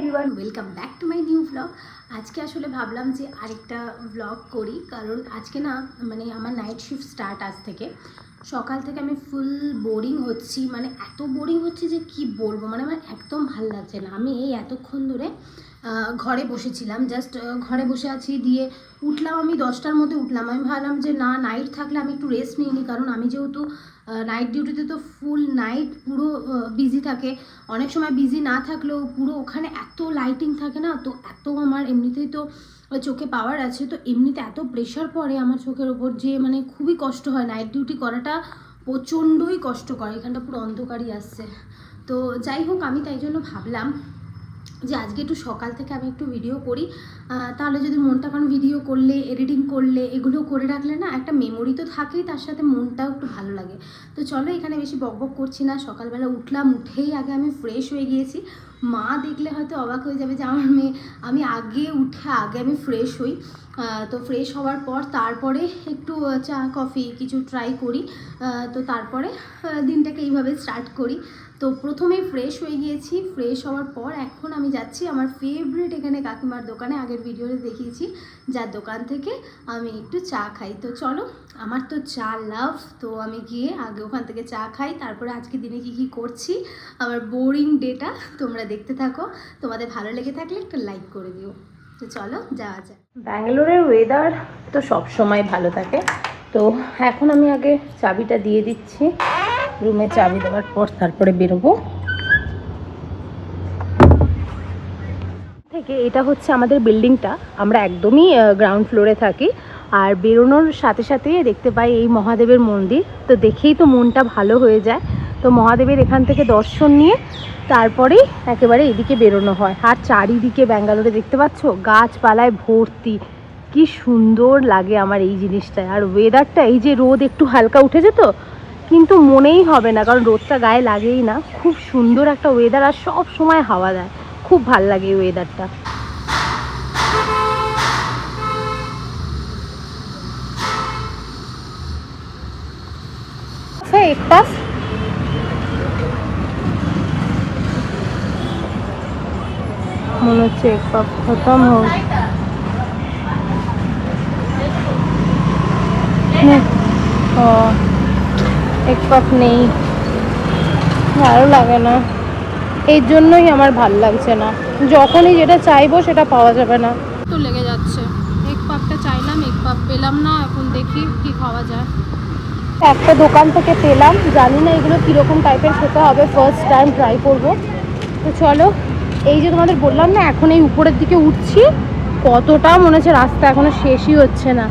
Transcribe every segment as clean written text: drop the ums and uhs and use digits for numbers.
Everyone, welcome back to my new blog. আজকে আসলে ভাবলাম যে আরেকটা ব্লগ করি, কারণ আজকে না মানে আমার নাইট শিফট স্টার্ট আজ থেকে। সকাল থেকে আমি ফুল বোরিং হচ্ছি, মানে এত বোরিং হচ্ছে যে কি বলবো, মানে আমার একদম ভাল লাগছে না। আমি এই এতক্ষণ ধরে ঘরে বসেছিলাম, জাস্ট ঘরে বসে আছি, দিয়ে উঠলাম আমি 10টার মধ্যে উঠলাম। আমি ভাবলাম যে না, নাইট থাকলে আমি একটু রেস্ট নিই নি, কারণ আমি যেহেতু নাইট ডিউটিতে তো ফুল নাইট পুরো বিজি থাকে। অনেক সময় বিজি না থাকলেও পুরো ওখানে এত লাইটিং থাকে না, তো এত আমার এমনিতেই তো চোখে পাওয়ার আছে, তো এমনিতে এত প্রেশার পড়ে আমার চোখের ওপর যে মানে খুবই কষ্ট হয়। নাইট ডিউটি করাটা প্রচণ্ডই কষ্টকর, এখানটা পুরো অন্ধকারই আসছে। তো যাই হোক, আমি তাই জন্য ভাবলাম যে আজকে একটু সকাল থেকে আমি একটু ভিডিও করি, তাহলে যদি মনটা, কারণ ভিডিও করলে, এডিটিং করলে, এগুলো করে রাখলে না একটা মেমোরি তো থাকেই, তার সাথে মনটাও একটু ভালো লাগে। তো চলো, এখানে বেশি বকবক করছি না। সকালবেলা উঠলাম, উঠেই আগে আমি ফ্রেশ হয়ে গিয়েছি। মা দেখলে হয়তো অবাক হয়ে যাবে যে আমার মেয়ে, আমি আগে উঠে আগে আমি ফ্রেশ হই। তো ফ্রেশ হওয়ার পর তারপরে একটু চা কফি কিছু ট্রাই করি, তো তারপরে দিনটাকে এইভাবে স্টার্ট করি। তো প্রথমেই ফ্রেশ হয়ে গিয়েছি, ফ্রেশ হওয়ার পর এখন আমি যাচ্ছি আমার ফেভারিট এখানে কাকিমার দোকানে, আগের ভিডিওতে দেখিয়েছি, যার দোকান থেকে আমি একটু চা খাই। তো চলো, আমার তো চা লাভ, তো আমি গিয়ে আগে ওখান থেকে চা খাই, তারপরে আজকে দিনে কী করছি, আমার বোরিং ডেটা তোমরা দেখতে থাকো। তোমাদের ভালো লেগে থাকলে একটা লাইক করে দিও। তো চলো যাওয়া যায়। ব্যাঙ্গালোরের ওয়েদার তো সব সময় ভালো থাকে। তো এখন আমি আগে চাবিটা দিয়ে দিচ্ছি, রুমে চাবি দেওয়ার পর তারপরে বেরোবো। থেকে এটা হচ্ছে আমাদের বিল্ডিংটা, আমরা একদমই গ্রাউন্ড ফ্লোরে থাকি। আর বেরোনোর সাথে সাথে দেখতে পাই এই মহাদেবের মন্দির, তো দেখেই তো মনটা ভালো হয়ে যায়। তো মহাদেবের এখান থেকে দর্শন নিয়ে তারপরেই একেবারে এদিকে বেরোনো হয়। আর চারিদিকে ব্যাঙ্গালোরে দেখতে পাচ্ছ গাছপালায় ভর্তি, কি সুন্দর লাগে আমার এই জিনিসটায়। আর ওয়েদারটা, এই যে রোদ একটু হালকা উঠেছে তো, কিন্তু মনেই হবে না, কারণ রোদটা গায়ে লাগেই না। খুব সুন্দর একটা ওয়েদার, আর সব সময় হাওয়া দেয়, খুব ভাল লাগে এই ওয়েদারটা। एक पास মনে হচ্ছে এক পাপ খতম হোক। এক পাপ নেই, ভালো লাগে না, এই জন্যই আমার ভাল লাগছে না। যখনই যেটা চাইবো সেটা পাওয়া যাবে না, তো লেগে যাচ্ছে। এক পাপটা চাইলাম, এক পাপ পেলাম না, এখন দেখি কি খাওয়া যায়। একটা দোকান থেকে পেলাম, জানি না এগুলো কীরকম টাইপের খেতে হবে, ফার্স্ট টাইম ট্রাই করবো। তো চলো, এই যে তোমাদের বললাম না, এখন এই উপরের দিকে উঠছি, কতটা মনে হচ্ছে রাস্তা এখনো শেষই হচ্ছে না।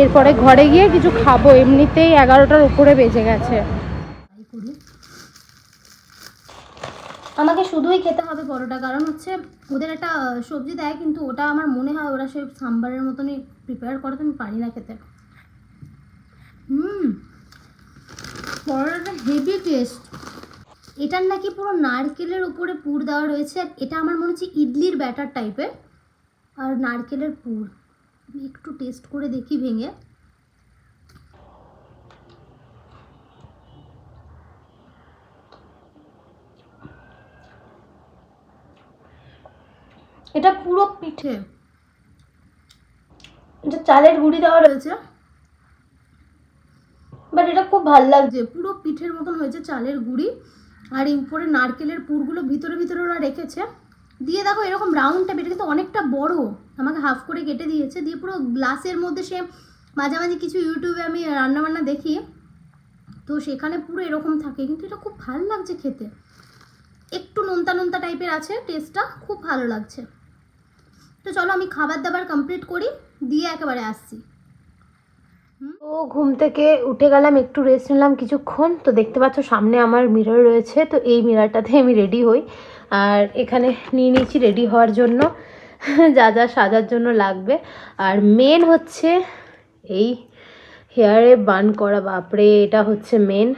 এরপরে ঘরে গিয়ে কিছু খাবো, এমনিতেই 11টার উপরে বেজে গেছে। আমাকে শুধুই খেতে হবে পরোটা, কারণ হচ্ছে ওদের একটা সবজি দেয়, কিন্তু ওটা আমার মনে হয় ওরা সে সাম্বারের মতনই প্রিপেয়ার করে, তো আমি পারি না খেতে। পরোটাটা হেভি টেস্ট। এটার নাকি পুরো নারকেলের উপরে পুর দেওয়া রয়েছে, এটা আমার মনে হচ্ছে ইডলির ব্যাটার টাইপের, আর নারকেলের পুর। আমি একটু টেস্ট করে দেখি ভেঙে। এটা পুরো পিঠে, এটা চালের গুঁড়ি দেওয়া রয়েছে, বাট এটা খুব ভালো লাগছে, পুরো পিঠের মতন হয়েছে চালের গুঁড়ি, আর এই উপরে নারকেলের পুরগুলো ভিতরে ভিতরে ওরা রেখেছে দিয়ে। দেখো এরকম রাউন্ড টাইপের, কিন্তু অনেকটা বড়, আমাকে হাফ করে কেটে দিয়েছে, দিয়ে পুরো গ্লাসের মধ্যে। সে মাঝামাঝি কিছু ইউটিউবে আমি রান্নাবান্না দেখি, তো সেখানে পুরো এরকম থাকে, কিন্তু এটা খুব ভালো লাগছে খেতে। একটু নোনতা নোনতা টাইপের আছে, টেস্টটা খুব ভালো লাগছে। তো চলো আমি খাবার দাবার কমপ্লিট করি, দিয়ে একেবারে আসছি। তো ঘুম থেকে উঠে গেলাম, একটু রেস্ট নিলাম কিছুক্ষণ। তো দেখতে পাচ্ছ সামনে আমার মিরর রয়েছে, তো এই মিররটাতে আমি রেডি হই। আর এখানে নিয়ে নিয়েছি রেডি হওয়ার জন্য যা যা সাজার জন্য লাগবে। আর মেন হচ্ছে এই হেয়ারে বান করা, বাপরে এটা হচ্ছে মেন।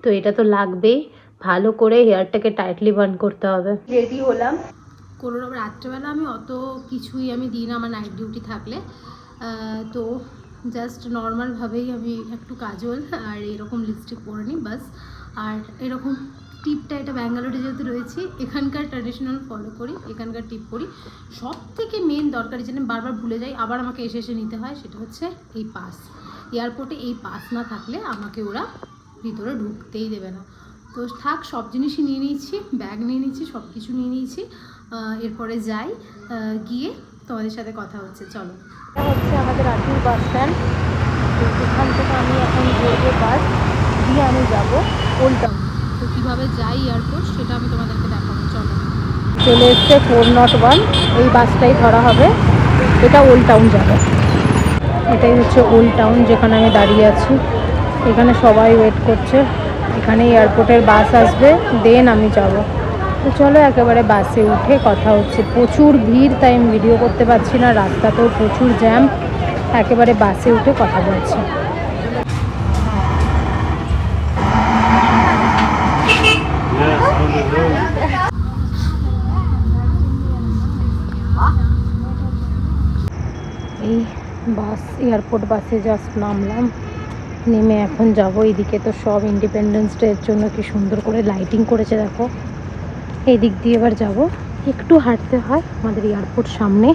তো এটা তো লাগবেই, ভালো করে হেয়ারটাকে টাইটলি বান করতে হবে। রেডি হলাম, কোনো রাত্রেবেলা আমি অত কিছুই আমি দিই না আমার নাইট ডিউটি থাকলে। তো জাস্ট নর্মালভাবেই আমি একটু কাজল আর এরকম লিপস্টিক পরে নিই, বাস। আর এরকম টিপটা, এটা ব্যাঙ্গালোরে যেহেতু রয়েছি এখানকার ট্র্যাডিশনাল ফলো করি, এখানকার টিপ করি। সব থেকে মেন দরকারি যেটা আমি বারবার ভুলে যাই, আবার আমাকে এসে এসে নিতে হয়, সেটা হচ্ছে এই পাস। এয়ারপোর্টে এই পাস না থাকলে আমাকে ওরা ভিতরে ঢুকতেই দেবে না। তো থাক, সব জিনিসই নিয়ে নিয়েছি, ব্যাগ নিয়ে নিয়েছি, সব কিছু নিয়ে নিয়েছি। এরপরে যাই, গিয়ে তোমাদের সাথে কথা হচ্ছে। চলো, এটা হচ্ছে আমাদের আটুর বাস স্ট্যান্ড। এখান থেকে আমি এখন ধরবো বাস, দিয়ে আমি যাবো ওল্ড টাউন। তো কীভাবে যাই এয়ারপোর্ট সেটা আমি তোমাদেরকে দেখাবো। চলো, চলে এসছে 401, এই বাসটাই ধরা হবে, এটা ওল্ড টাউন যাবে। এটাই হচ্ছে ওল্ড টাউন যেখানে আমি দাঁড়িয়ে আছি। এখানে সবাই ওয়েট করছে, এখানে এয়ারপোর্টের বাস আসবে, দেন আমি যাব। তো চলো একেবারে বাসে উঠে কথা হচ্ছে। প্রচুর ভিড়, তাই আমি ভিডিও করতে পারছি না, রাস্তাতেও প্রচুর জ্যাম। একেবারে বাসে উঠে কথা বলছি। এই বাস, এয়ারপোর্ট বাসে জাস্ট নামলাম, নেমে এখন যাব। এইদিকে তো সব ইন্ডিপেন্ডেন্স ডের জন্য কি সুন্দর করে লাইটিং করেছে দেখো। এই দিক দিয়ে এবার যাব, একটু হাঁটতে হয় আমাদের এয়ারপোর্ট সামনে।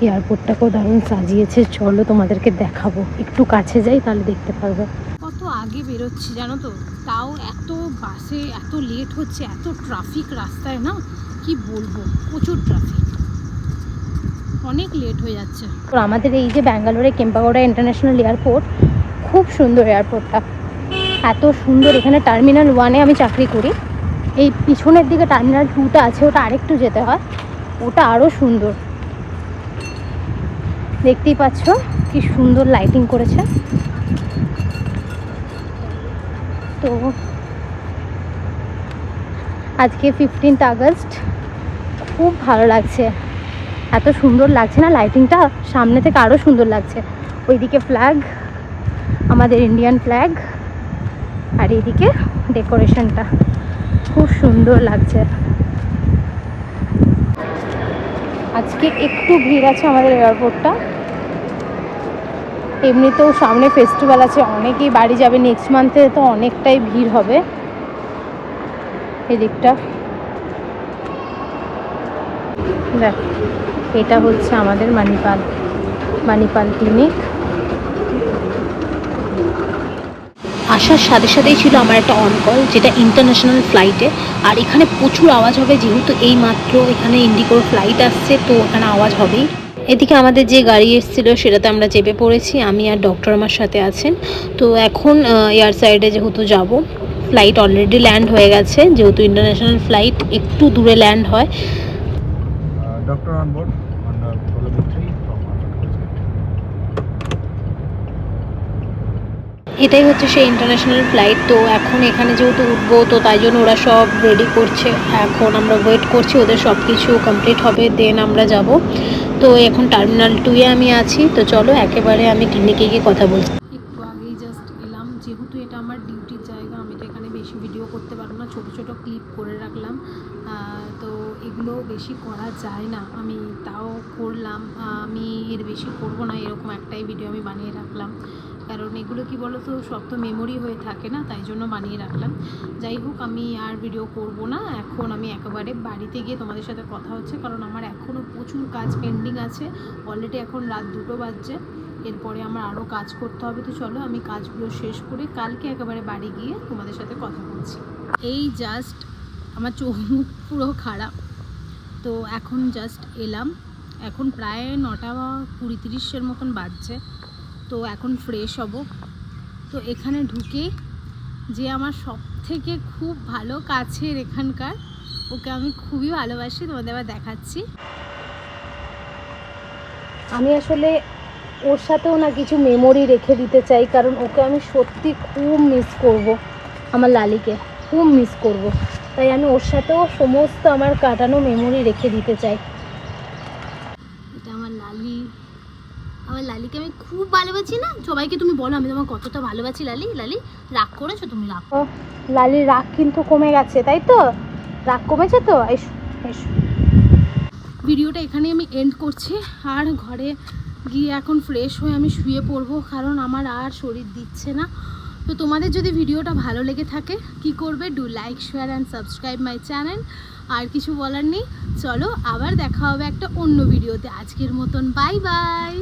এয়ারপোর্টটাকেও দারুণ সাজিয়েছে, চলো তোমাদেরকে দেখাবো। একটু কাছে যাই তাহলে দেখতে পারবে। কত আগে বেরোচ্ছি জানো তো, তাও এত বাসে এত লেট হচ্ছে, এত ট্রাফিক রাস্তায় না, কি বলবো, প্রচুর ট্রাফিক, অনেক লেট হয়ে যাচ্ছে। তো আমাদের এই যে ব্যাঙ্গালোরে কেম্পাগৌড়া ইন্টারন্যাশনাল এয়ারপোর্ট, খুব সুন্দর এয়ারপোর্টটা, এত সুন্দর। এখানে টার্মিনাল 1-এ আমি চাকরি করি, এই পিছনের দিকে টার্মিনাল 2টা আছে, ওটা আরেকটু যেতে হয়, ওটা আরও সুন্দর। দেখতেই পাচ্ছ কি সুন্দর লাইটিং করেছে। তো আজকে 15th আগস্ট, খুব ভালো লাগছে, এত সুন্দর লাগছে না লাইটিংটা, সামনে থেকে আরও সুন্দর লাগছে। ওইদিকে ফ্ল্যাগ, আমাদের ইন্ডিয়ান ফ্ল্যাগ, আর এইদিকে ডেকোরেশনটা খুব সুন্দর লাগছে। আজকে একটু ভিড় আছে আমাদের এয়ারপোর্টটা, এমনিতেও সামনে ফেস্টিভ্যাল আছে, অনেকেই বাড়ি যাবে নেক্সট মান্থে, তো অনেকটাই ভিড় হবে এদিকটা। দেখ, এটা হচ্ছে আমাদের মানিপাল ক্লিনিক। আসার সাথে সাথেই ছিল আমার একটা অন কল, যেটা ইন্টারন্যাশনাল ফ্লাইটে। আর এখানে প্রচুর আওয়াজ হবে, যেহেতু এই মাত্র এখানে ইন্ডিগোর ফ্লাইট আসছে, তো এখানে আওয়াজ হবেই। এদিকে আমাদের যে গাড়ি এসেছিল সেটাতে আমরা চেপে পড়েছি, আমি আর ডক্টর আমার সাথে আছেন। তো এখন এয়ার সাইডে যেহেতু যাব, ফ্লাইট অলরেডি ল্যান্ড হয়ে গেছে, যেহেতু ইন্টারন্যাশনাল ফ্লাইট একটু দূরে ল্যান্ড হয়। Doctor on board on telemetry from এটাই হচ্ছে সেই ইন্টারন্যাশনাল ফ্লাইট। তো এখন এখানে যেহেতু উঠবো, তো তাই জন্য ওরা সব রেডি করছে, এখন আমরা ওয়েট করছি, ওদের সব কিছু কমপ্লিট হবে, দেন আমরা যাব। তো এখন টার্মিনাল 2-এ আমি আছি। তো চলো একেবারে আমি ক্লিনিকে গিয়ে কথা বলছি। একটু আগেই জাস্ট এলাম, যেহেতু এটা আমার ডিউটির জায়গা, আমি তো এখানে বেশি ভিডিও করতে পারবো না, ছোট ছোট ক্লিপ করে রাখলাম। তো এগুলো বেশি করা যায় না, আমি তাও করলাম। আমি এর বেশি করবো না, এরকম একটাই ভিডিও আমি বানিয়ে রাখলাম, কারণ এগুলো কি বলো তো, সব তো মেমোরি হয়ে থাকে না, তাই জন্য বানিয়ে রাখলাম। যাই হোক, আমি আর ভিডিও করব না, এখন আমি একেবারে বাড়িতে গিয়ে তোমাদের সাথে কথা হচ্ছে, কারণ আমার এখনও প্রচুর কাজ পেন্ডিং আছে। অলরেডি এখন রাত 2টো বাজছে, এরপরে আমার আরও কাজ করতে হবে। তো চলো আমি কাজগুলো শেষ করে কালকে একেবারে বাড়ি গিয়ে তোমাদের সাথে কথা বলছি। এই জাস্ট আমার চোখ মুখ পুরো খারাপ, তো এখন জাস্ট এলাম, এখন প্রায় 9:20-30 মতন বাজছে। তো এখন ফ্রেশ হব। তো এখানে ঢুকে যে আমার সব থেকে খুব ভালো কাছের এখানকার, ওকে আমি খুবই ভালোবাসি, তোমাদের আবার দেখাচ্ছি। আমি আসলে ওর সাথেও না কিছু মেমোরি রেখে দিতে চাই, কারণ ওকে আমি সত্যি খুব মিস করব, আমার লালিকে খুব মিস করব, তাই আমি ওর সাথেও সমস্ত আমার কাটানো মেমোরি রেখে দিতে চাই। এটা আমার লালি, আমার লালিকে আমি খুব ভালোবাসি না। সবাইকে তুমি বলো আমি তোমার কতটা ভালোবাসি। লালি, লালি রাগ করেছো তুমি? রাগ, লালির রাগ কিন্তু কমে গেছে, তাই তো? রাগ কমেছে তো? এসো এসো। ভিডিওটা এখানে আমি এন্ড করছি, আর ঘরে গিয়ে এখন ফ্রেশ হয়ে আমি শুয়ে পড়বো, কারণ আমার আর শরীর দিচ্ছে না। তো তোমাদের যদি ভিডিওটা ভালো লেগে থাকে কি করবে, do like share and subscribe my channel. আর কিছু বলার নেই, চলো আবার দেখা হবে একটা অন্য ভিডিওতে। আজকের মতন বাই বাই।